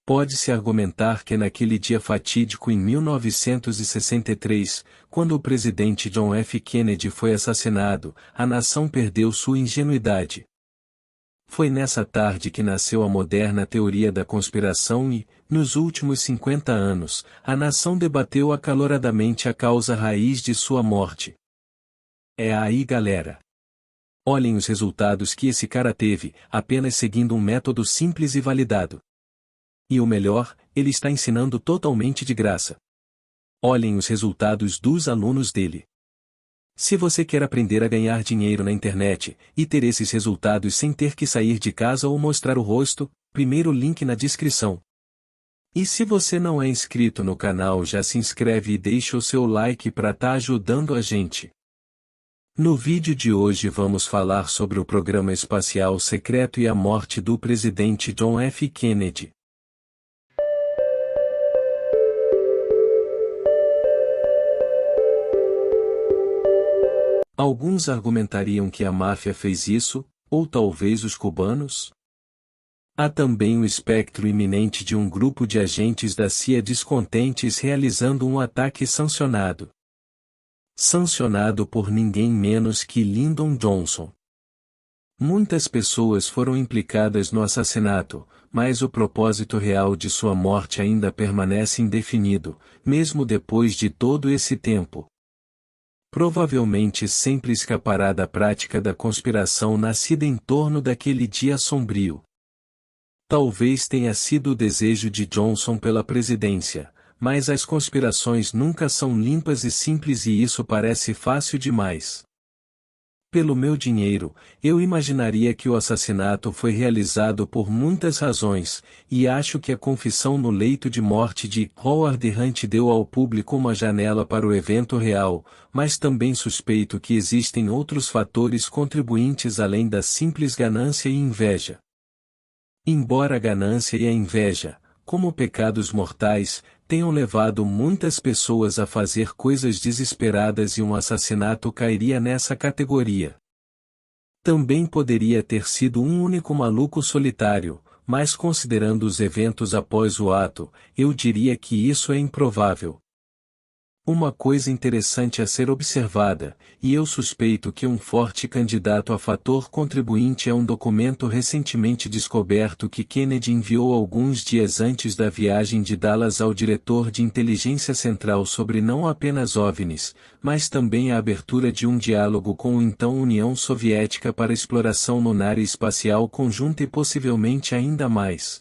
Pode-se argumentar que naquele dia fatídico em 1963, quando o presidente John F. Kennedy foi assassinado, a nação perdeu sua ingenuidade. Foi nessa tarde que nasceu a moderna teoria da conspiração e, nos últimos 50 anos, a nação debateu acaloradamente a causa raiz de sua morte. É aí, galera. Olhem os resultados que esse cara teve, apenas seguindo um método simples e validado. E o melhor, ele está ensinando totalmente de graça. Olhem os resultados dos alunos dele. Se você quer aprender a ganhar dinheiro na internet, e ter esses resultados sem ter que sair de casa ou mostrar o rosto, primeiro link na descrição. E se você não é inscrito no canal, já se inscreve e deixa o seu like para estar ajudando a gente. No vídeo de hoje vamos falar sobre o programa espacial secreto e a morte do presidente John F. Kennedy. Alguns argumentariam que a máfia fez isso, ou talvez os cubanos? Há também o espectro iminente de um grupo de agentes da CIA descontentes realizando um ataque sancionado. Sancionado por ninguém menos que Lyndon Johnson. Muitas pessoas foram implicadas no assassinato, mas o propósito real de sua morte ainda permanece indefinido, mesmo depois de todo esse tempo. Provavelmente sempre escapará da prática da conspiração nascida em torno daquele dia sombrio. Talvez tenha sido o desejo de Johnson pela presidência, mas as conspirações nunca são limpas e simples e isso parece fácil demais. Pelo meu dinheiro, eu imaginaria que o assassinato foi realizado por muitas razões, e acho que a confissão no leito de morte de Howard Hunt deu ao público uma janela para o evento real, mas também suspeito que existem outros fatores contribuintes além da simples ganância e inveja. Embora a ganância e a inveja, como pecados mortais, tenham levado muitas pessoas a fazer coisas desesperadas e um assassinato cairia nessa categoria. Também poderia ter sido um único maluco solitário, mas considerando os eventos após o ato, eu diria que isso é improvável. Uma coisa interessante a ser observada, e eu suspeito que um forte candidato a fator contribuinte é um documento recentemente descoberto que Kennedy enviou alguns dias antes da viagem de Dallas ao diretor de inteligência central sobre não apenas OVNIs, mas também a abertura de um diálogo com o então União Soviética para exploração lunar e espacial conjunta e possivelmente ainda mais.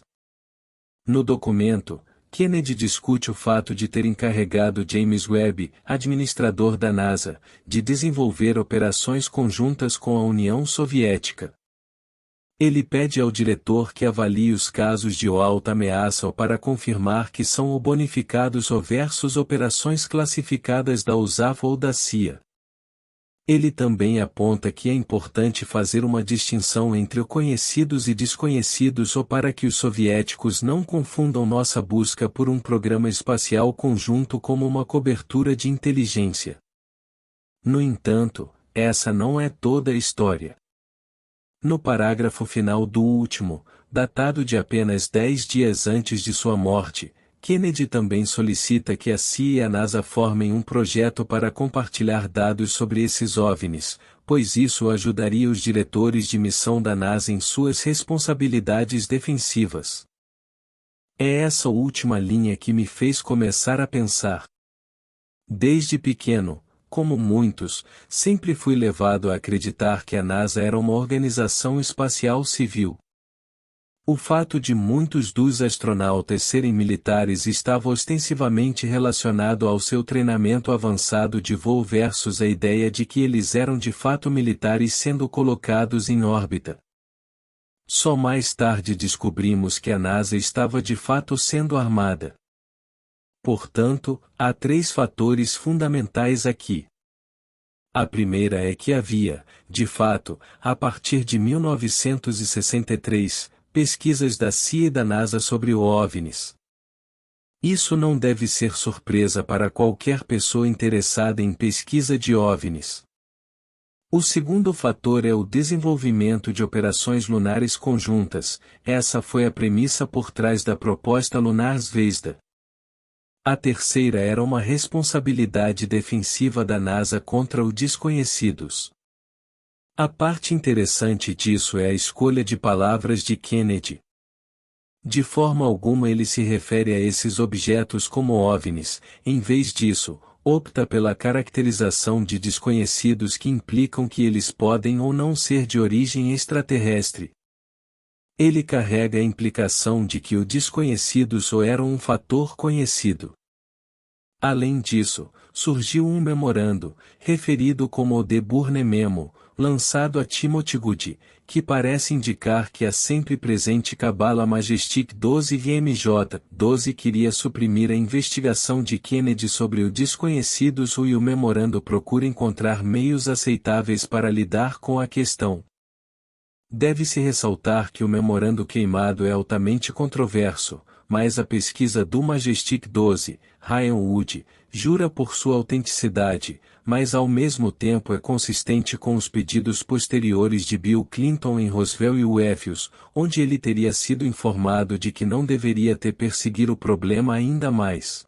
No documento, Kennedy discute o fato de ter encarregado James Webb, administrador da NASA, de desenvolver operações conjuntas com a União Soviética. Ele pede ao diretor que avalie os casos de alta ameaça para confirmar que são ou bonificados ou versus operações classificadas da USAF ou da CIA. Ele também aponta que é importante fazer uma distinção entre o conhecidos e desconhecidos ou para que os soviéticos não confundam nossa busca por um programa espacial conjunto como uma cobertura de inteligência. No entanto, essa não é toda a história. No parágrafo final do último, datado de apenas 10 dias antes de sua morte, Kennedy também solicita que a CIA e a NASA formem um projeto para compartilhar dados sobre esses OVNIs, pois isso ajudaria os diretores de missão da NASA em suas responsabilidades defensivas. É essa última linha que me fez começar a pensar. Desde pequeno, como muitos, sempre fui levado a acreditar que a NASA era uma organização espacial civil. O fato de muitos dos astronautas serem militares estava ostensivamente relacionado ao seu treinamento avançado de voo versus a ideia de que eles eram de fato militares sendo colocados em órbita. Só mais tarde descobrimos que a NASA estava de fato sendo armada. Portanto, há 3 fatores fundamentais aqui. A primeira é que havia, de fato, a partir de 1963, pesquisas da CIA e da NASA sobre OVNIs. Isso não deve ser surpresa para qualquer pessoa interessada em pesquisa de OVNIs. O segundo fator é o desenvolvimento de operações lunares conjuntas. Essa foi a premissa por trás da proposta Lunar Zvezda. A terceira era uma responsabilidade defensiva da NASA contra os desconhecidos. A parte interessante disso é a escolha de palavras de Kennedy. De forma alguma ele se refere a esses objetos como OVNIs, em vez disso, opta pela caracterização de desconhecidos que implicam que eles podem ou não ser de origem extraterrestre. Ele carrega a implicação de que o desconhecido só era um fator conhecido. Além disso, surgiu um memorando, referido como o De Bourne Memo, lançado a Timothy Good, que parece indicar que a sempre presente Kabbalah Majestic 12 VMJ 12 queria suprimir a investigação de Kennedy sobre o desconhecidos e o memorando procura encontrar meios aceitáveis para lidar com a questão. Deve-se ressaltar que o memorando queimado é altamente controverso, mas a pesquisa do Majestic 12, Ryan Wood, jura por sua autenticidade, mas ao mesmo tempo é consistente com os pedidos posteriores de Bill Clinton em Roswell e UFOs, onde ele teria sido informado de que não deveria ter perseguido o problema ainda mais.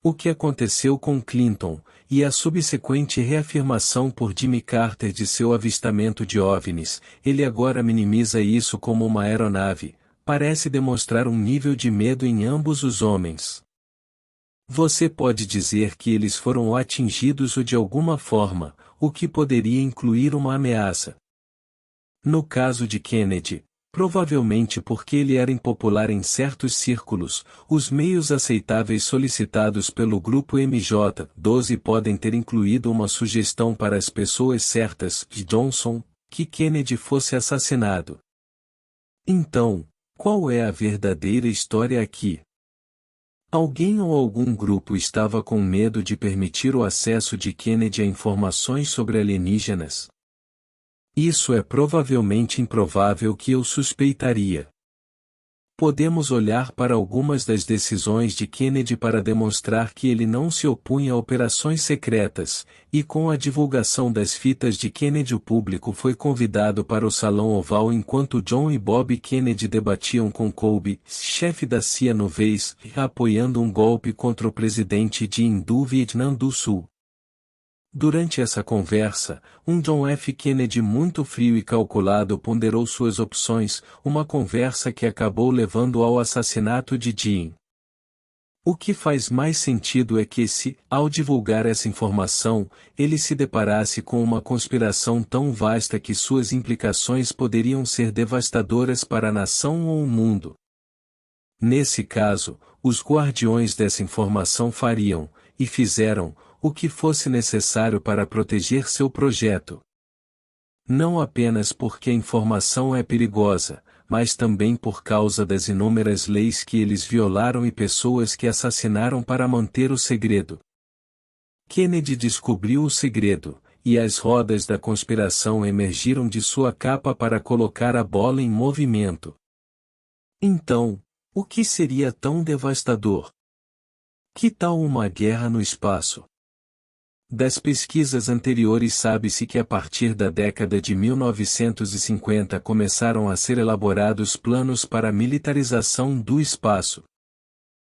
O que aconteceu com Clinton, e a subsequente reafirmação por Jimmy Carter de seu avistamento de OVNIs, ele agora minimiza isso como uma aeronave, parece demonstrar um nível de medo em ambos os homens. Você pode dizer que eles foram atingidos ou de alguma forma, o que poderia incluir uma ameaça. No caso de Kennedy, provavelmente porque ele era impopular em certos círculos, os meios aceitáveis solicitados pelo grupo MJ-12 podem ter incluído uma sugestão para as pessoas certas de Johnson, que Kennedy fosse assassinado. Então, qual é a verdadeira história aqui? Alguém ou algum grupo estava com medo de permitir o acesso de Kennedy a informações sobre alienígenas? Isso é provavelmente improvável que eu suspeitaria. Podemos olhar para algumas das decisões de Kennedy para demonstrar que ele não se opunha a operações secretas, e com a divulgação das fitas de Kennedy o público foi convidado para o Salão Oval enquanto John e Bob Kennedy debatiam com Colby, chefe da CIA no Vez, apoiando um golpe contra o presidente Diem do Vietnã do Sul. Durante essa conversa, um John F. Kennedy muito frio e calculado ponderou suas opções, uma conversa que acabou levando ao assassinato de Diem. O que faz mais sentido é que se, ao divulgar essa informação, ele se deparasse com uma conspiração tão vasta que suas implicações poderiam ser devastadoras para a nação ou o mundo. Nesse caso, os guardiões dessa informação fariam, e fizeram, o que fosse necessário para proteger seu projeto. Não apenas porque a informação é perigosa, mas também por causa das inúmeras leis que eles violaram e pessoas que assassinaram para manter o segredo. Kennedy descobriu o segredo, e as rodas da conspiração emergiram de sua capa para colocar a bola em movimento. Então, o que seria tão devastador? Que tal uma guerra no espaço? Das pesquisas anteriores sabe-se que a partir da década de 1950 começaram a ser elaborados planos para a militarização do espaço.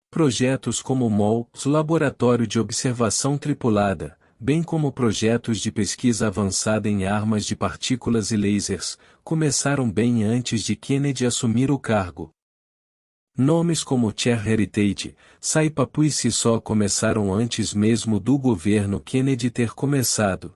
Projetos como o MOL, Laboratório de Observação Tripulada, bem como projetos de pesquisa avançada em armas de partículas e lasers, começaram bem antes de Kennedy assumir o cargo. Nomes como Chair Heritage, Saipapu e Sissó começaram antes mesmo do governo Kennedy ter começado.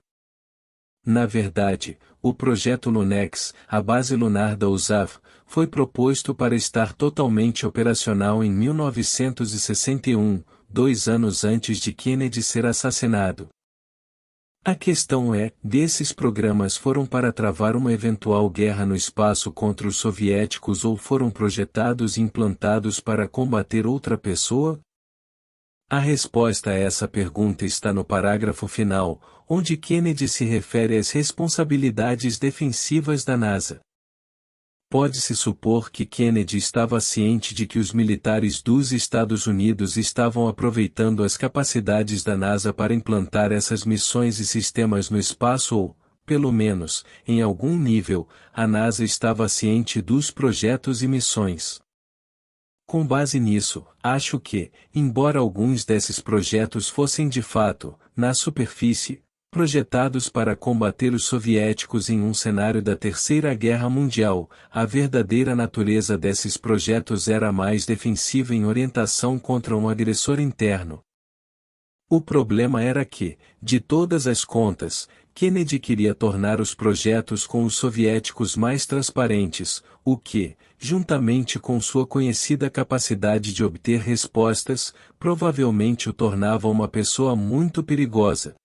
Na verdade, o projeto Lunex, a base lunar da USAF, foi proposto para estar totalmente operacional em 1961, 2 anos antes de Kennedy ser assassinado. A questão é, desses programas foram para travar uma eventual guerra no espaço contra os soviéticos ou foram projetados e implantados para combater outra pessoa? A resposta a essa pergunta está no parágrafo final, onde Kennedy se refere às responsabilidades defensivas da NASA. Pode-se supor que Kennedy estava ciente de que os militares dos Estados Unidos estavam aproveitando as capacidades da NASA para implantar essas missões e sistemas no espaço ou, pelo menos, em algum nível, a NASA estava ciente dos projetos e missões. Com base nisso, acho que, embora alguns desses projetos fossem de fato, na superfície, projetados para combater os soviéticos em um cenário da Terceira Guerra Mundial, a verdadeira natureza desses projetos era mais defensiva em orientação contra um agressor interno. O problema era que, de todas as contas, Kennedy queria tornar os projetos com os soviéticos mais transparentes, o que, juntamente com sua conhecida capacidade de obter respostas, provavelmente o tornava uma pessoa muito perigosa.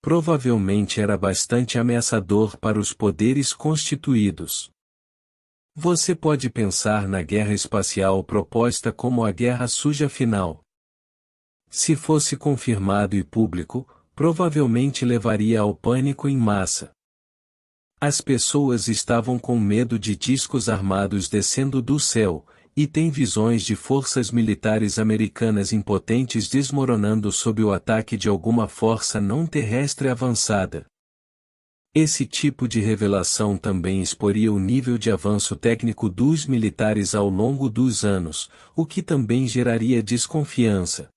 Provavelmente era bastante ameaçador para os poderes constituídos. Você pode pensar na guerra espacial proposta como a guerra suja final. Se fosse confirmado e público, provavelmente levaria ao pânico em massa. As pessoas estavam com medo de discos armados descendo do céu, e têm visões de forças militares americanas impotentes desmoronando sob o ataque de alguma força não terrestre avançada. Esse tipo de revelação também exporia o nível de avanço técnico dos militares ao longo dos anos, o que também geraria desconfiança.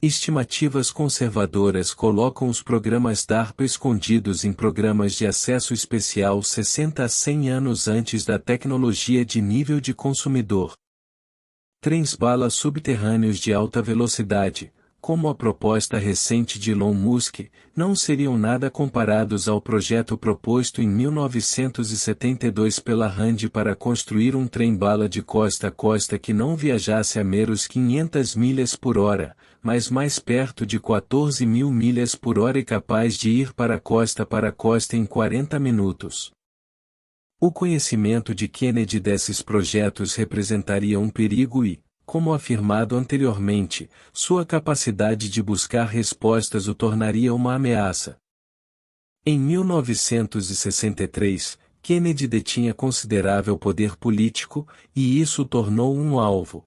Estimativas conservadoras colocam os programas DARPA escondidos em programas de acesso especial 60 a 100 anos antes da tecnologia de nível de consumidor. Trens-bala subterrâneos de alta velocidade, como a proposta recente de Elon Musk, não seriam nada comparados ao projeto proposto em 1972 pela RAND para construir um trem-bala de costa a costa que não viajasse a meros 500 milhas por hora, mas mais perto de 14.000 milhas por hora e capaz de ir para costa em 40 minutos. O conhecimento de Kennedy desses projetos representaria um perigo e, como afirmado anteriormente, sua capacidade de buscar respostas o tornaria uma ameaça. Em 1963, Kennedy detinha considerável poder político, e isso o tornou um alvo.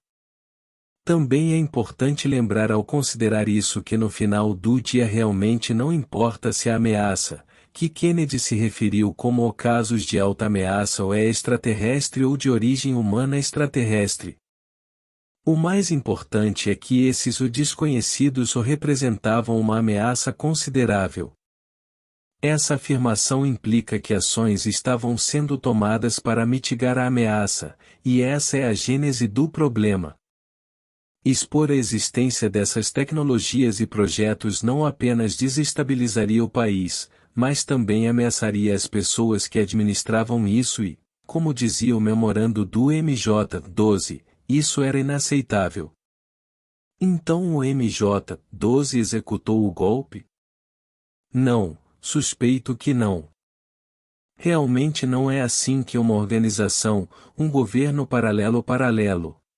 Também é importante lembrar ao considerar isso que no final do dia realmente não importa se a ameaça, que Kennedy se referiu como casos de alta ameaça ou é extraterrestre ou de origem humana extraterrestre. O mais importante é que esses desconhecidos o representavam uma ameaça considerável. Essa afirmação implica que ações estavam sendo tomadas para mitigar a ameaça, e essa é a gênese do problema. Expor a existência dessas tecnologias e projetos não apenas desestabilizaria o país, mas também ameaçaria as pessoas que administravam isso e, como dizia o memorando do MJ-12, isso era inaceitável. Então o MJ-12 executou o golpe? Não, suspeito que não. Realmente não é assim que uma organização, um governo paralelo,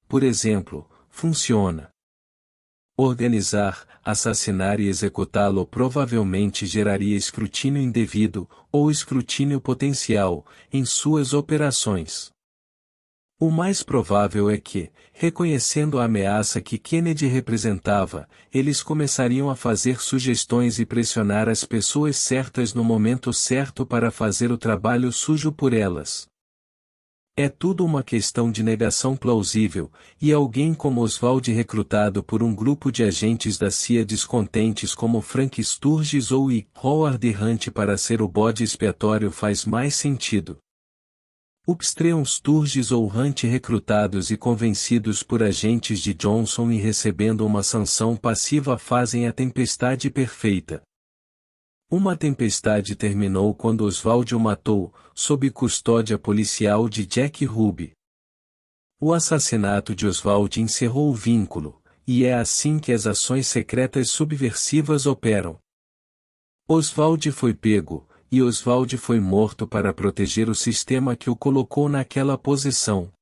por exemplo, funciona. Organizar, assassinar e executá-lo provavelmente geraria escrutínio indevido, ou escrutínio potencial, em suas operações. O mais provável é que, reconhecendo a ameaça que Kennedy representava, eles começariam a fazer sugestões e pressionar as pessoas certas no momento certo para fazer o trabalho sujo por elas. É tudo uma questão de negação plausível, e alguém como Oswald recrutado por um grupo de agentes da CIA descontentes como Frank Sturgis ou Howard Hunt para ser o bode expiatório faz mais sentido. Upstream Sturgis ou Hunt recrutados e convencidos por agentes de Johnson e recebendo uma sanção passiva fazem a tempestade perfeita. Uma tempestade terminou quando Oswald o matou, sob custódia policial de Jack Ruby. O assassinato de Oswald encerrou o vínculo, e é assim que as ações secretas subversivas operam. Oswald foi pego, e Oswald foi morto para proteger o sistema que o colocou naquela posição.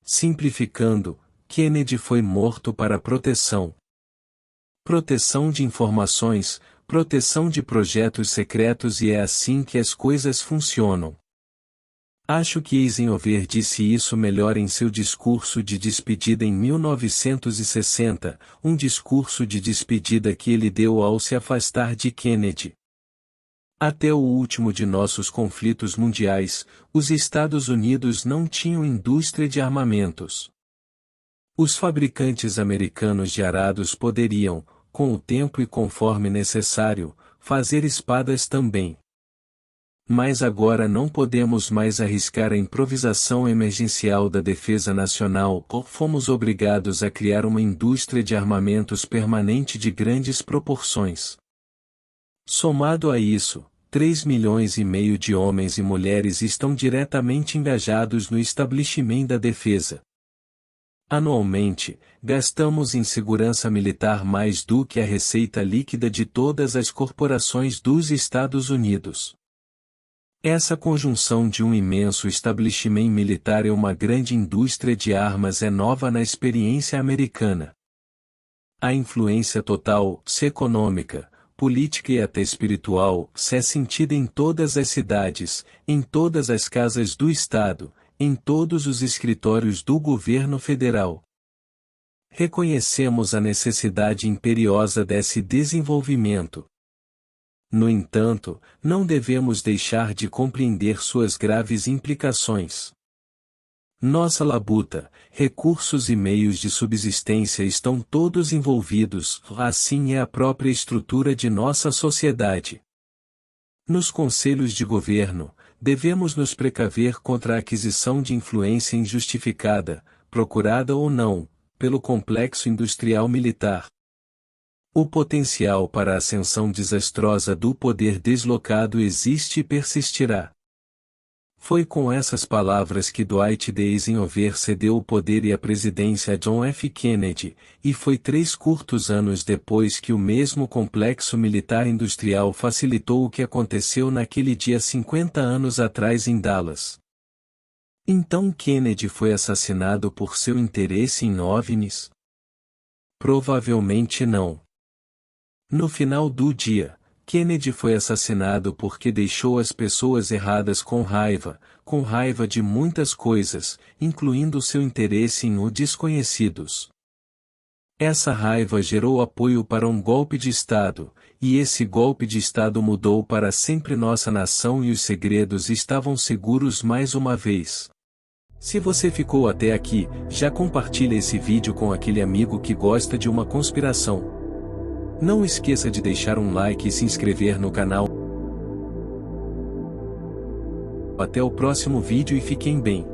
Simplificando, Kennedy foi morto para proteção. Proteção de informações, proteção de projetos secretos e é assim que as coisas funcionam. Acho que Eisenhower disse isso melhor em seu discurso de despedida em 1960, um discurso de despedida que ele deu ao se afastar de Kennedy. Até o último de nossos conflitos mundiais, os Estados Unidos não tinham indústria de armamentos. Os fabricantes americanos de arados poderiam, com o tempo e conforme necessário, fazer espadas também. Mas agora não podemos mais arriscar a improvisação emergencial da defesa nacional, ou fomos obrigados a criar uma indústria de armamentos permanente de grandes proporções. Somado a isso, 3,5 milhões de homens e mulheres estão diretamente engajados no estabelecimento da defesa. Anualmente, gastamos em segurança militar mais do que a receita líquida de todas as corporações dos Estados Unidos. Essa conjunção de um imenso estabelecimento militar e uma grande indústria de armas é nova na experiência americana. A influência total, econômica, política e até espiritual, se é sentida em todas as cidades, em todas as casas do Estado, em todos os escritórios do governo federal. Reconhecemos a necessidade imperiosa desse desenvolvimento. No entanto, não devemos deixar de compreender suas graves implicações. Nossa labuta, recursos e meios de subsistência estão todos envolvidos, assim é a própria estrutura de nossa sociedade. Nos conselhos de governo, devemos nos precaver contra a aquisição de influência injustificada, procurada ou não, pelo complexo industrial militar. O potencial para a ascensão desastrosa do poder deslocado existe e persistirá. Foi com essas palavras que Dwight D. Eisenhower cedeu o poder e a presidência a John F. Kennedy, e foi 3 curtos anos depois que o mesmo complexo militar industrial facilitou o que aconteceu naquele dia 50 anos atrás em Dallas. Então Kennedy foi assassinado por seu interesse em OVNIs? Provavelmente não. No final do dia, Kennedy foi assassinado porque deixou as pessoas erradas com raiva de muitas coisas, incluindo seu interesse em o desconhecidos. Essa raiva gerou apoio para um golpe de Estado, e esse golpe de Estado mudou para sempre nossa nação e os segredos estavam seguros mais uma vez. Se você ficou até aqui, já compartilha esse vídeo com aquele amigo que gosta de uma conspiração. Não esqueça de deixar um like e se inscrever no canal. Até o próximo vídeo e fiquem bem.